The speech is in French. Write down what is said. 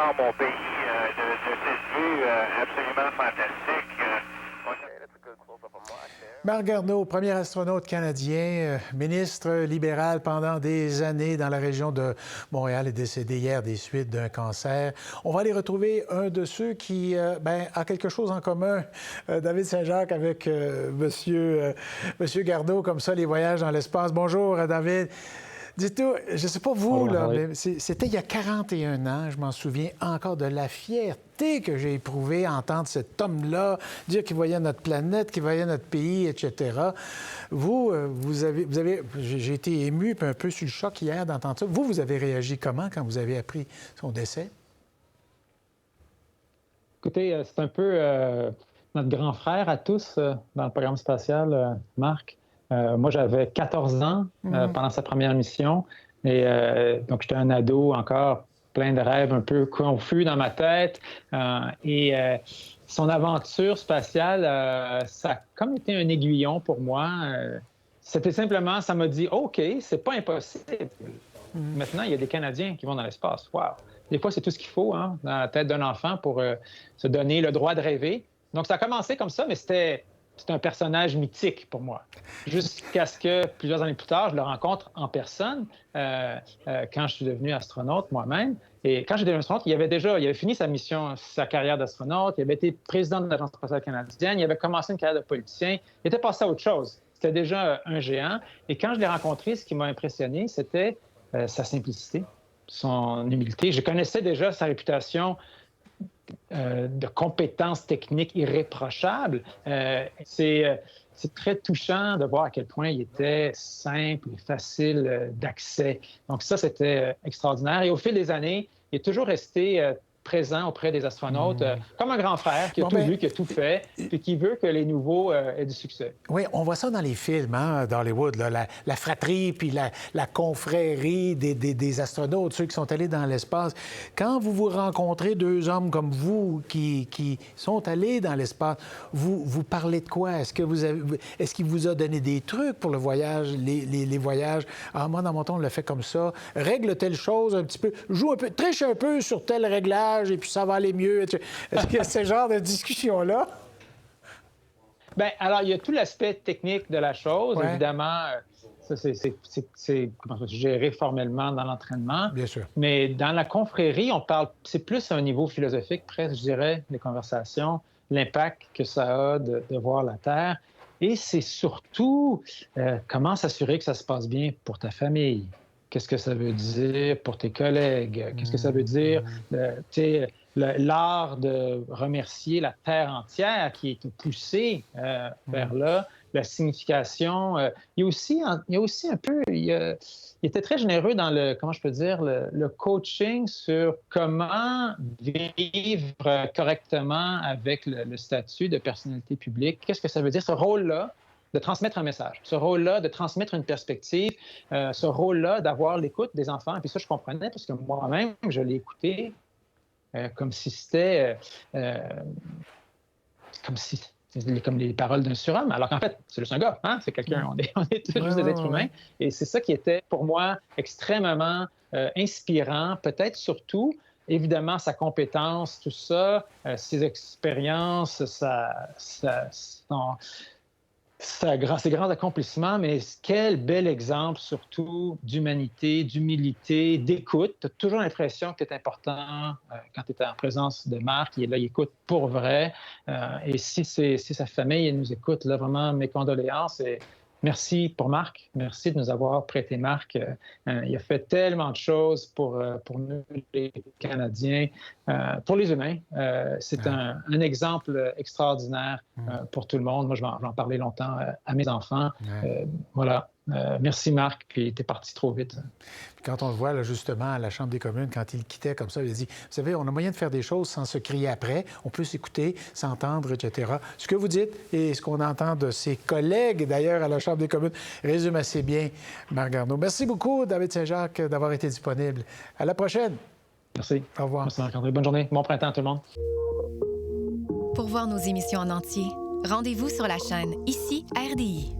voir mon pays de cette vue absolument fantastique. Marc Garneau, premier astronaute canadien, ministre libéral pendant des années dans la région de Montréal, est décédé hier des suites d'un cancer. On va aller retrouver un de ceux qui a quelque chose en commun, David Saint-Jacques, avec Monsieur Garneau, comme ça, les voyages dans l'espace. Bonjour, David. Dites-nous, je ne sais pas vous, là, mais c'était il y a 41 ans, je m'en souviens encore de la fierté que j'ai éprouvée à entendre cet homme-là dire qu'il voyait notre planète, qu'il voyait notre pays, etc. Vous avez j'ai été ému un peu sur le choc hier d'entendre ça. Vous avez réagi comment quand vous avez appris son décès? Écoutez, c'est un peu notre grand frère à tous dans le programme spatial, Marc. Moi, j'avais 14 ans pendant sa première mission. Et donc, j'étais un ado encore, plein de rêves un peu confus dans ma tête. Son aventure spatiale, ça a comme été un aiguillon pour moi. C'était simplement, ça m'a dit, OK, c'est pas impossible. Maintenant, il y a des Canadiens qui vont dans l'espace. Wow! Des fois, c'est tout ce qu'il faut dans la tête d'un enfant pour se donner le droit de rêver. Donc, ça a commencé comme ça, mais c'est un personnage mythique pour moi. Jusqu'à ce que, plusieurs années plus tard, je le rencontre en personne quand je suis devenu astronaute moi-même. Et quand j'étais devenu astronaute, il avait fini sa carrière d'astronaute, il avait été président de l'Agence spatiale canadienne, il avait commencé une carrière de politicien, il était passé à autre chose. C'était déjà un géant. Et quand je l'ai rencontré, ce qui m'a impressionné, c'était sa simplicité, son humilité. Je connaissais déjà sa réputation de compétences techniques irréprochables. C'est très touchant de voir à quel point il était simple et facile d'accès. Donc ça, c'était extraordinaire. Et au fil des années, il est toujours resté présent auprès des astronautes, comme un grand frère qui a tout vu, qui a tout fait, puis qui veut que les nouveaux aient du succès. Oui, on voit ça dans les films, d'Hollywood, la fratrie puis la confrérie des astronautes, ceux qui sont allés dans l'espace. Quand vous rencontrez deux hommes comme vous qui sont allés dans l'espace, vous parlez de quoi? Est-ce qu'il vous a donné des trucs pour le voyage, les voyages? Ah, moi, dans mon temps, on l'a fait comme ça. Règle telle chose un petit peu, joue un peu, triche un peu sur tel réglage, et puis ça va aller mieux. Est-ce qu'il y a ce genre de discussion-là? Bien, alors, il y a tout l'aspect technique de la chose. Ouais. Évidemment, ça, c'est géré formellement dans l'entraînement. Bien sûr. Mais dans la confrérie, on parle, c'est plus à un niveau philosophique, presque, je dirais, les conversations, l'impact que ça a de voir la Terre. Et c'est surtout comment s'assurer que ça se passe bien pour ta famille. Qu'est-ce que ça veut dire pour tes collègues? Qu'est-ce que ça veut dire, l'art de remercier la Terre entière qui est poussée vers là, la signification. Il y a aussi un peu... Il était très généreux dans le coaching sur comment vivre correctement avec le statut de personnalité publique. Qu'est-ce que ça veut dire, ce rôle-là? De transmettre un message, ce rôle-là de transmettre une perspective, ce rôle-là d'avoir l'écoute des enfants. Et puis ça, je comprenais parce que moi-même, je l'ai écouté comme si c'était... comme les paroles d'un surhomme, alors qu'en fait, c'est juste un gars, hein? C'est quelqu'un, on est tous juste des êtres humains. Et c'est ça qui était, pour moi, extrêmement inspirant, peut-être surtout, évidemment, sa compétence, tout ça, ses expériences, ses grands accomplissements, mais quel bel exemple surtout d'humanité, d'humilité, d'écoute. Tu as toujours l'impression que c'est important quand tu es en présence de Marc, il est là, il écoute pour vrai. Et si sa famille elle nous écoute, là, vraiment, mes condoléances. Et merci pour Marc. Merci de nous avoir prêté Marc. Il a fait tellement de choses pour nous, les Canadiens, pour les humains. C'est un exemple extraordinaire pour tout le monde. Moi, je vais en parler longtemps à mes enfants. Voilà. Merci, Marc. Puis, t'es parti trop vite. Quand on le voit, là, justement, à la Chambre des communes, quand il quittait comme ça, il a dit, vous savez, on a moyen de faire des choses sans se crier après. On peut s'écouter, s'entendre, etc. Ce que vous dites et ce qu'on entend de ses collègues, d'ailleurs, à la Chambre des communes, résume assez bien Marc Garneau. Merci beaucoup, David Saint-Jacques, d'avoir été disponible. À la prochaine. Merci. Au revoir. Merci, Marc-André. Bonne journée. Bon printemps à tout le monde. Pour voir nos émissions en entier, rendez-vous sur la chaîne Ici RDI.